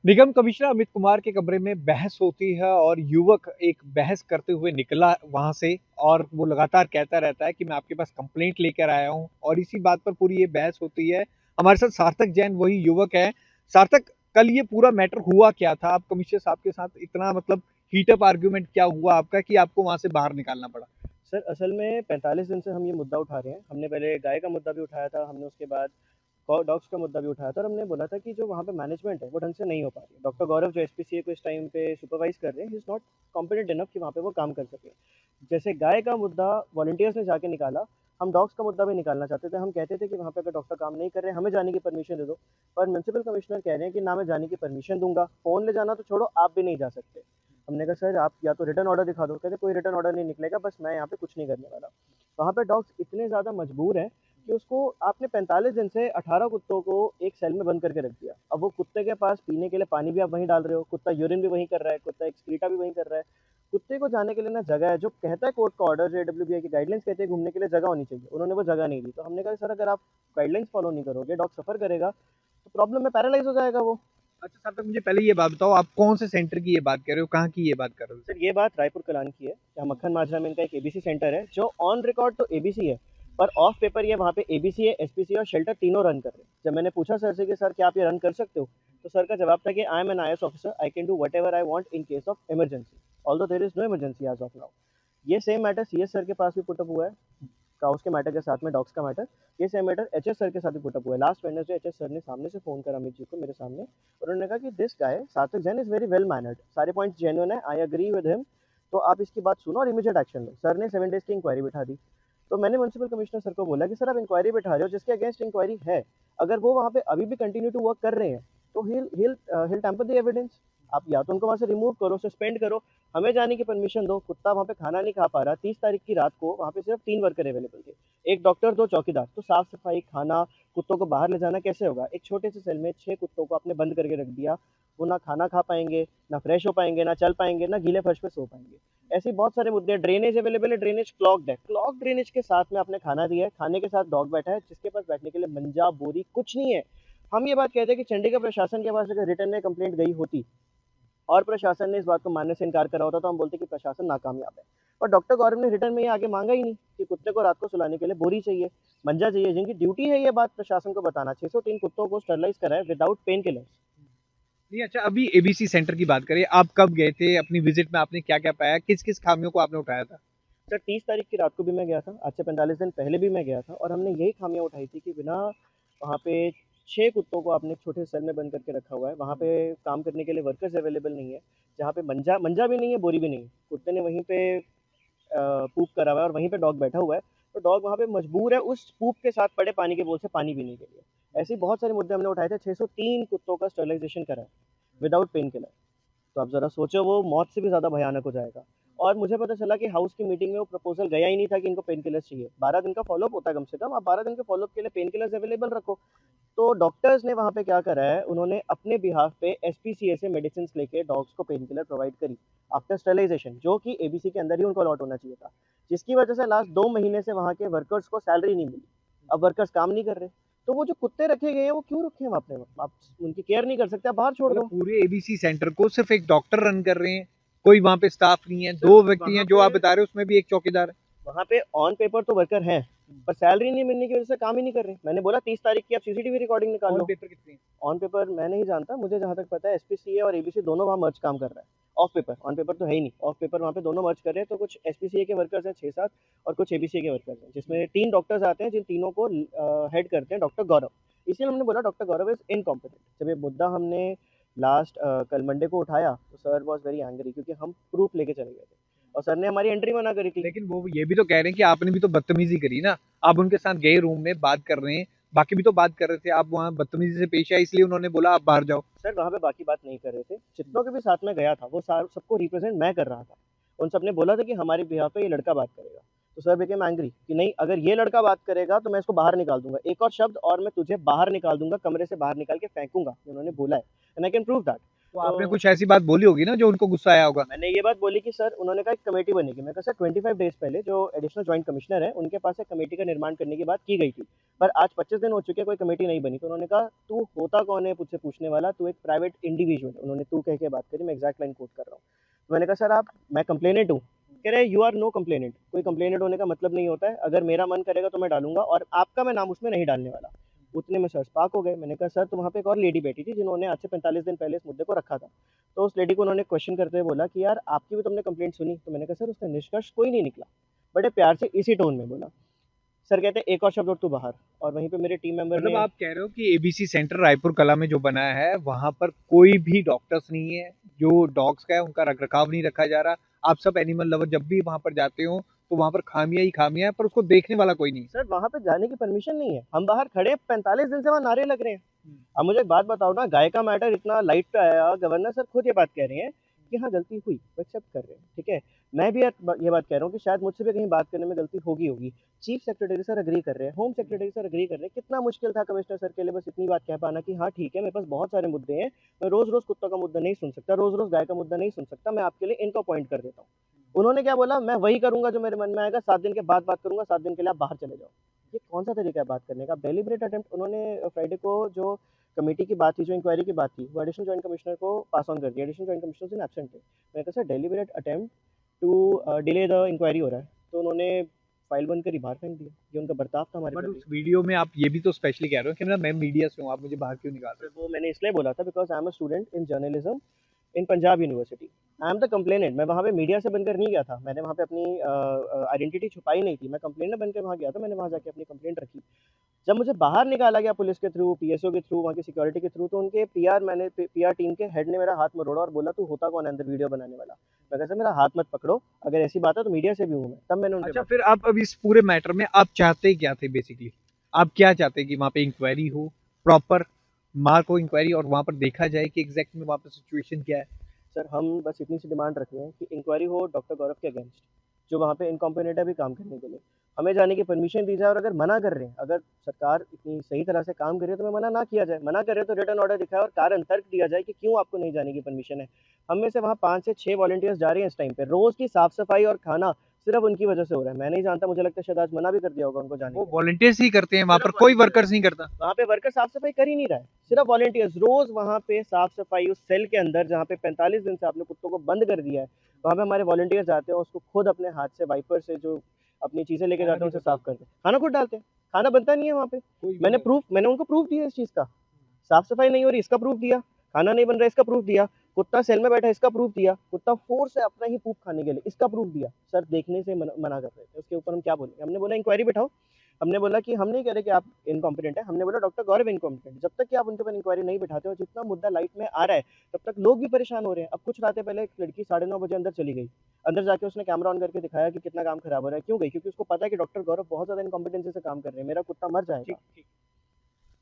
निगम commissioner Amit Kumar के कमरे में बहस होती है और युवक एक बहस करते हुए निकला वहां से। और वो लगातार कहता रहता है कि मैं आपके पास कंप्लेंट लेकर आया हूं, और इसी बात पर पूरी ये बहस होती है। हमारे साथ सार्थक जैन वही युवक है। सार्थक, कल ये पूरा मैटर हुआ क्या था? आप कमिश्नर साहब के साथ इतना मतलब हीटअप आर्ग्यूमेंट क्या हुआ आपका कि आपको वहां से बाहर निकालना पड़ा? सर असल में 45 दिन से हम ये मुद्दा उठा रहे हैं। हमने पहले गाय का मुद्दा भी उठाया था, हमने उसके बाद डॉग्स का मुद्दा भी उठाया था और हमने बोला था कि जो वहाँ पे मैनेजमेंट है वो ढंग से नहीं हो पा रही है। डॉक्टर गौरव जो एसपीसीए को इस टाइम पे सुपरवाइज कर रहे हैं, he is not competent enough कि वहाँ पे वो काम कर सके। जैसे गाय का मुद्दा वॉलंटियर्स ने जाके निकाला, हम डॉग्स का मुद्दा भी निकालना चाहते थे। हम कहते थे कि वहाँ पे अगर डॉक्टर काम नहीं कर रहे हैं, हमें जाने की परमिशन दे दो। पर म्यूनसिपल कमिश्नर कह रहे हैं कि ना मैं जाने की परमिशन दूंगा, फ़ोन ले जाना तो छोड़ो, आप भी नहीं जा सकते। हमने कहा सर आप या तो रिटर्न ऑर्डर दिखा दो। कहते कोई रिटर्न ऑर्डर नहीं निकलेगा, बस मैं यहाँ पे कुछ नहीं करने वाला। वहाँ पे डॉग्स इतने ज़्यादा मजबूर हैं कि उसको आपने 45 दिन से 18 कुत्तों को एक सेल में बंद करके रख दिया। अब वो कुत्ते के पास पीने के लिए पानी भी आप वहीं डाल रहे हो, कुत्ता यूरिन भी वहीं कर रहा है, कुत्ता एक्सक्रीटा भी वहीं कर रहा है। कुत्ते को जाने के लिए ना जगह है। जो कहता है कोर्ट का ऑर्डर, जो एडब्ल्यूबीआई की गाइडलाइंस कहते हैं घूमने के लिए जगह होनी चाहिए, उन्होंने वो जगह नहीं दी। तो हमने कहा सर अगर आप गाइडलाइंस फॉलो नहीं करोगे, डॉग सफ़र करेगा तो प्रॉब्लम में पैरालाइज हो जाएगा वो। अच्छा सार्थक, मुझे पहले ये बात बताओ, आप कौन से सेंटर की ये बात कर रहे हो, कहाँ की ये बात कर रहे हो? सर ये बात रायपुर कलान की है, जहाँ मक्खन माजरा में इनका एक एबीसी सेंटर है, जो ऑन रिकॉर्ड तो एबीसी है, पर ऑफ पेपर ये वहाँ पे एबीसी है, एसपीसी और शेल्टर तीनों रन कर रहे हैं। जब मैंने पूछा सर से कि सर क्या आप ये रन कर सकते हो, तो सर का जवाब था कि I am an IAS officer, I can do whatever I want in case of emergency, although there is no emergency as of now. ये सेम मैटर सीएस सर के पास भी पुटअप हुआ है, काउस के मैटर के साथ में डॉग्स का मैटर। ये सेम मैटर एचएस सर के साथ भी पुटअप हुआ है। लास्ट वेडनेसडे एचएस सर ने सामने से फ़ोन करा अमित जी को मेरे सामने, और उन्होंने कहा कि दिस गाय सार्थक Jain is very well mannered, सारे पॉइंट्स जेन्युइन है, आई एग्री विद हिम, तो आप इसकी बात सुनो और इमीडिएट एक्शन लो। सर ने 7 डेज़ की इंक्वायरी बिठा दी। तो मैंने म्युनिसिपल कमिश्नर सर को बोला कि सर आप इंक्वायरी बिठा रहे हो, जिसके अगेंस्ट इंक्वायरी है, अगर वो वहाँ पे अभी भी कंटिन्यू टू वर्क कर रहे हैं तो he'll tamper the evidence। आप या तो उनको वहाँ से रिमूव करो, सस्पेंड करो, हमें जाने की परमिशन दो। कुत्ता वहाँ पे खाना नहीं खा पा रहा। 30 तारीख की रात को वहाँ पे सिर्फ 3 वर्कर अवेलेबल थे, 1 डॉक्टर 2 चौकीदार। तो साफ सफाई, खाना, कुत्तों को बाहर ले जाना कैसे होगा? एक छोटे से सेल में 6 कुत्तों को आपने बंद करके रख दिया। वो ना खाना खा पाएंगे, ना फ्रेश हो पाएंगे, ना चल पाएंगे, ना गीले फर्श पे सो पाएंगे। ऐसे बहुत सारे मुद्दे हैं। ड्रेनेज अवेलेबल है, ड्रेनेज क्लॉग्ड है, क्लॉग ड्रेनेज के साथ में आपने खाना दिया है, खाने के साथ डॉग बैठा है जिसके पास बैठने के लिए मंजा बोरी कुछ नहीं है। हम ये बात कहते हैं कि चंडीगढ़ प्रशासन के पास अगर रिटर्न में कंप्लेंट गई होती और प्रशासन ने इस बात को मानने से इनकार करा होता, तो हम बोलते कि प्रशासन नाकामयाब है। और डॉक्टर गौरव ने रिटर्न में ये आगे मांगा ही नहीं कि कुत्ते को रात को सुलाने के लिए बोरी चाहिए, मंजा चाहिए, जिनकी ड्यूटी है ये बात प्रशासन को बताना। 603 कुत्तों को स्टरलाइज कराए विदाउट पेन किलर्स। नहीं, अच्छा, अभी एबीसी सेंटर की बात करें, आप कब गए थे? अपनी विजिट में आपने क्या क्या पाया? किस किस खामियों को आपने उठाया था? सर 30 तारीख की रात को भी मैं गया था, आज से 45 दिन पहले भी मैं गया था, और हमने यही खामियां उठाई थी कि बिना वहाँ पे 6 कुत्तों को आपने छोटे सेल में बंद करके रखा हुआ है। वहाँ पे काम करने के लिए वर्कर्स अवेलेबल नहीं है, जहाँ पे मंजा मंजा भी नहीं है, बोरी भी नहीं है। कुत्ते ने वहीं पे पूप करा हुआ है और वहीं पे डॉग बैठा हुआ है। तो डॉग वहाँ पे मजबूर है उस पूप के साथ पड़े पानी के बोल से पानी पीने के लिए। ऐसे ही बहुत सारे मुद्दे हमने उठाए थे। 603 कुत्तों का स्टरलाइजेशन करा है विदाउट पेन किलर। तो आप ज़रा सोचो, वो मौत से भी ज़्यादा भयानक हो जाएगा। और मुझे पता चला कि हाउस की मीटिंग में वो प्रपोजल गया ही नहीं था कि इनको पेन किलर्स चाहिए। 12 दिन का फॉलोअप होता है कम से कम, आप 12 दिन के फॉलोअप के लिए पेन किलर्स अवेलेबल रखो। तो डॉक्टर्स ने वहाँ पे क्या करा है, उन्होंने अपने बिहाफ पे एसपीसीए से मेडिसिन लेके डॉग्स को पेन किलर प्रोवाइड करी आफ्टर स्टरलाइजेशन, जो कि एबीसी के अंदर ही उनको अलॉट होना चाहिए था, जिसकी वजह से लास्ट 2 महीने से वहाँ के वर्कर्स को सैलरी नहीं मिली। अब वर्कर्स काम नहीं कर रहे। तो वो जो कुत्ते रखे गए हैं वो क्यों रखे हैं वहाँ पे? आप उनकी केयर नहीं कर सकते, आप बाहर छोड़ मतलब दो। पूरे एबीसी सेंटर को सिर्फ एक डॉक्टर रन कर रहे हैं? कोई वहां पे स्टाफ नहीं है? सर दो व्यक्ति वहाँ हैं जो पे आप बता रहे हो, उसमें भी एक चौकीदार है। वहाँ पे ऑन पेपर तो वर्कर हैं, पर सैलरी नहीं मिलने की वजह से काम ही नहीं कर रहे। मैंने बोला 30 तारीख की आप सीसीटीवी रिकॉर्डिंग निकाल ऑन लो। पेपर कितने हैं? ऑन पेपर मैं नहीं जानता, मुझे जहाँ तक पता है एसपीसीए और एबीसी दोनों वहाँ मर्ज काम कर रहा है। ऑफ पेपर, ऑन पेपर तो है ही नहीं, ऑफ पेपर वहाँ पे दोनों मर्ज कर रहे हैं। तो कुछ एसपीसीए के वर्कर्स हैं 6-7, और कुछ एबीसी के वर्कर्स हैं, जिसमें 3 डॉक्टर्स आते हैं, जिन तीनों को हेड करते हैं डॉक्टर गौरव। इसलिए हमने बोला डॉक्टर गौरव इज इनकॉम्पिटेंट। जब ये मुद्दा हमने लास्ट कल मंडे को उठाया तो सर वॉज वेरी एंग्री, क्योंकि हम प्रूफ लेके चले गए थे और सर ने हमारी एंट्री मना करी थी। लेकिन वो ये भी तो कह रहे हैं कि आपने भी तो बदतमीजी करी ना। आप उनके साथ गए, रूम में बात कर रहे हैं, बाकी भी तो बात कर रहे थे, आप वहाँ बदतमीजी से पेश आए, इसलिए उन्होंने बोला आप बाहर जाओ। सर वहाँ पे बाकी बात नहीं कर रहे थे, जितनों के भी साथ में गया था वो सबको रिप्रेजेंट मैं कर रहा था। उन सब ने बोला था कि हमारे बिहाफ पे ये लड़का बात करेगा। तो सर बिकेम एंग्री कि नहीं, अगर ये लड़का बात करेगा तो मैं इसको बाहर निकाल दूंगा, एक और शब्द और मैं तुझे बाहर निकाल दूंगा, कमरे से बाहर निकाल के फेंकूंगा, उन्होंने बोला है, and I can prove that. तो आपने कुछ ऐसी बात बोली होगी ना जो उनको गुस्सा आया होगा। मैंने ये बात बोली कि सर, उन्होंने कहा एक कमेटी बनेगी। मैं कहा सर 25 डेज पहले जो एडिशनल जॉइंट कमिश्नर है उनके पास एक कमेटी का निर्माण करने की बात की गई थी, पर आज 25 दिन हो चुके हैं, कोई कमेटी नहीं बनी। तो उन्होंने कहा तू होता कौन है मुझसे पूछने वाला, तू एक प्राइवेट इंडिविजुअल है। उन्होंने तू कह के बात करी, मैं एग्जैक्ट लाइन कोट कर रहा हूँ। तो मैंने कहा सर आप, मैं कंप्लेनेंट हूँ। कह रहे यू आर नो कंप्लेनेंट, कोई कंप्लेनेंट होने का मतलब नहीं होता है, अगर मेरा मन करेगा तो मैं डालूंगा और आपका मैं नाम उसमें नहीं डालने वाला। उतने में सर स्पार्क हो गए। मैंने कहा सर, तो वहाँ पे एक और लेडी बैठी थी जिन्होंने आज से 45 दिन पहले इस मुद्दे को रखा था। तो उस लेडी को उन्होंने क्वेश्चन करते हुए बोला कि यार आपकी भी तुमने कंप्लेंट सुनी? तो मैंने कहा सर उसका निष्कर्ष कोई नहीं निकला। बड़े प्यार से इसी टोन में बोला। सर कहते एक और शब्द और तू बाहर। और वहीं पे मेरे टीम मेंबर मतलब ने, आप कह रहे हो कि एबीसी सेंटर रायपुर कला में जो बनाया है वहां पर कोई भी डॉक्टर्स नहीं है, जो डॉग्स का है उनका रखरखाव नहीं रखा जा रहा। आप सब एनिमल लवर जब भी वहां पर जाते हो तो वहां पर खामियां ही खामियां है, पर उसको देखने वाला कोई नहीं। सर वहाँ पे जाने की परमिशन नहीं है, हम बाहर खड़े हैं, 45 दिन से वहाँ नारे लग रहे हैं। अब मुझे एक बात बताओ ना, गाय का मैटर इतना लाइट पे आया, गवर्नर सर खुद ये बात कह रहे हैं कि हाँ गलती हुई, वो एक्सेप्ट कर रहे हैं, ठीक है। मैं भी ये बात कह रहा हूँ कि शायद मुझसे भी कहीं बात करने में गलती होगी। चीफ सेक्रेटरी सर अग्री कर रहे हैं, होम सेक्रेटरी सर अग्री कर रहे हैं। कितना मुश्किल था कमिश्नर सर के लिए बस इतनी बात कह पाना कि हाँ ठीक है, मेरे पास बहुत सारे मुद्दे हैं, मैं रोज रोज कुत्तों का मुद्दा नहीं सुन सकता, रोज रोज गाय का मुद्दा नहीं सुन सकता, मैं आपके लिए इनको अपॉइंट कर देता हूँ। उन्होंने क्या बोला, मैं वही करूंगा जो मेरे मन में आएगा, 7 दिन के बाद बात करूंगा, 7 दिन के लिए आप बाहर चले जाओ। ये कौन सा तरीका है बात करने का? Deliberate attempt. उन्होंने फ्राइडे को जो कमेटी की बात थी, जो इंक्वायरी की बात थी, वो एडिशनल जॉइंट कमिश्नर को पास ऑन कर दिया। एडिशनल जॉइंट कमिश्नर दिन एब्सेंट थे। मैंने कहा sir deliberate attempt to delay the inquiry हो रहा है। तो उन्होंने फाइल बंद करी बाहर फेंक दिया। ये उनका बर्ताव था हमारे बट प्रति। उस वीडियो में आप ये भी तो स्पेशली कह रहे हो कि मैं मीडिया से हूँ, आप मुझे बाहर क्यों निकाल रहे वो मैंने इसलिए बोला था because I am a student in journalism in Punjab university. I am the complainant. मैं वहाँ पे मीडिया से बनकर नहीं गया था, मैंने वहाँ पे अपनी आइडेंटिटी छुपाई नहीं थी, मैं कंप्लेनर बनकर वहाँ गया था, मैंने वहाँ जाके अपनी कंप्लेंट रखी। जब मुझे बाहर निकाला गया पुलिस के थ्रू, पीएसओ के थ्रू, वहाँ की सिक्योरिटी के थ्रू, तो उनके पीआर टीम के हेड ने मेरा हाथ मरोड़ा और बोला तू होता कौन है अंदर वीडियो बनाने वाला? मैं कहा सर मेरा हाथ मत पकड़ो, अगर ऐसी बात है तो मीडिया से भी हूँ मैं। तब मैंने हो। उनके अच्छा, बात फिर आप अब इस पूरे मैटर में आप चाहते क्या थे बेसिकली? आप क्या चाहते कि वहाँ पे इंक्वायरी हो, प्रॉपर मार्क हो इंक्वायरी, और वहाँ पर देखा जाए कि एग्जैक्ट में वहाँ पर सिचुएशन क्या है? सर हम बस इतनी सी डिमांड रख रहे हैं कि इंक्वायरी हो डॉक्टर गौरव के अगेंस्ट, जो वहाँ पे इनकॉम्पिटेंट है भी काम करने के लिए। हमें जाने की परमिशन दी जाए, और अगर मना कर रहे हैं, अगर सरकार इतनी सही तरह से काम कर रही है तो मैं मना ना किया जाए। मना कर रहे हैं तो रिटर्न ऑर्डर दिखाए और कारण तर्क दिया जाए कि क्यों आपको नहीं जाने की परमिशन है। हम में से वहाँ 5 से 6 वॉलंटियर्स जा रहे हैं इस टाइम पे। रोज़ की साफ सफाई और खाना सिर्फ उनकी वजह से हो रहा है। मैं नहीं जानता, मुझे लगता है शायद आज मना भी कर दिया होगा उनको जाने वो के लिए। वॉलंटियर्स ही करते हैं वहाँ पर, सिर्फ कोई वॉलंटियर्स, वर्कर्स नहीं करता। वहाँ पे वर्कर साफ सफाई कर ही नहीं रहा है, सिर्फ वॉलंटियर्स रोज वहाँ पे साफ सफाई, उस सेल के अंदर जहाँ पे 45 दिन से आपने कुत्तों को बंद कर दिया है, वहाँ पे हमारे वॉलंटियर्स जाते हैं, उसको खुद अपने हाथ से वाइपर से जो अपनी चीजें लेके जाते हैं उसे साफ करते हैं, खाना खुद डालते हैं। खाना बनता नहीं है वहाँ पे। मैंने उनको प्रूफ दिया इस चीज का। साफ सफाई नहीं हो रही इसका प्रूफ दिया, खाना नहीं बन रहा इसका प्रूफ दिया, कुत्ता सेल में बैठा इसका प्रूफ दिया, कुत्ता फोर्स है अपना ही पूप खाने के लिए इसका प्रूफ दिया। सर देखने से मना कर रहे थे, उसके ऊपर हम क्या बोलेंगे? हमने बोला इंक्वायरी बैठाओ। हमने बोला कि हम नहीं कह रहे कि आप इनकॉम्पिटेंट है, हमने बोला डॉक्टर गौरव इनकॉम्पिटेंट। जब तक कि आप उनके ऊपर इंक्वायरी नहीं बैठाते हो, जितना मुद्दा लाइट में आ रहा है, तब तक लोग भी परेशान हो रहे हैं। अब कुछ रातें पहले एक लड़की 9:30 बजे अंदर चली गई, अंदर जाके उसने कैमरा ऑन करके दिखाया कि कितना काम खराब हो रहा है। क्यों गई? क्योंकि उसको पता है कि डॉक्टर गौरव बहुत ज्यादा इनकॉम्पिटेंसी से काम कर रहे हैं, मेरा कुत्ता मर जाएगा।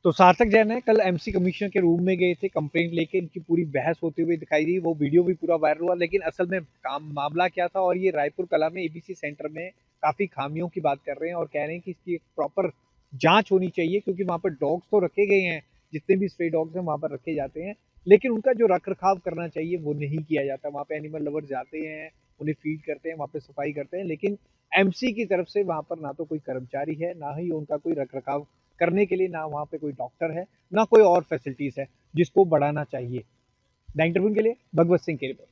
तो सार्थक जैन है कल एमसी कमिश्नर के रूम में गए थे कंप्लेंट लेके, इनकी पूरी बहस होते हुए दिखाई दी, वो वीडियो भी पूरा वायरल हुआ। लेकिन असल में काम मामला क्या था, और ये रायपुर कला में एबीसी सेंटर में काफी खामियों की बात कर रहे हैं और कह रहे हैं कि इसकी एक प्रॉपर जांच होनी चाहिए, क्योंकि वहां पर डॉग्स तो रखे गए हैं, जितने भी स्ट्रे डॉग्स हैं वहां पर रखे जाते हैं, लेकिन उनका जो रख रखाव करना चाहिए वो नहीं किया जाता। वहां पे एनिमल लवर जाते हैं, उन्हें फीड करते हैं, वहां पे सफाई करते हैं, लेकिन एमसी की तरफ से वहां पर ना तो कोई कर्मचारी है, ना ही उनका कोई रख रखाव करने के लिए, ना वहाँ पे कोई डॉक्टर है, ना कोई और फैसिलिटीज है जिसको बढ़ाना चाहिए। द इंटरव्यू के लिए भगवत सिंह की रिपोर्ट।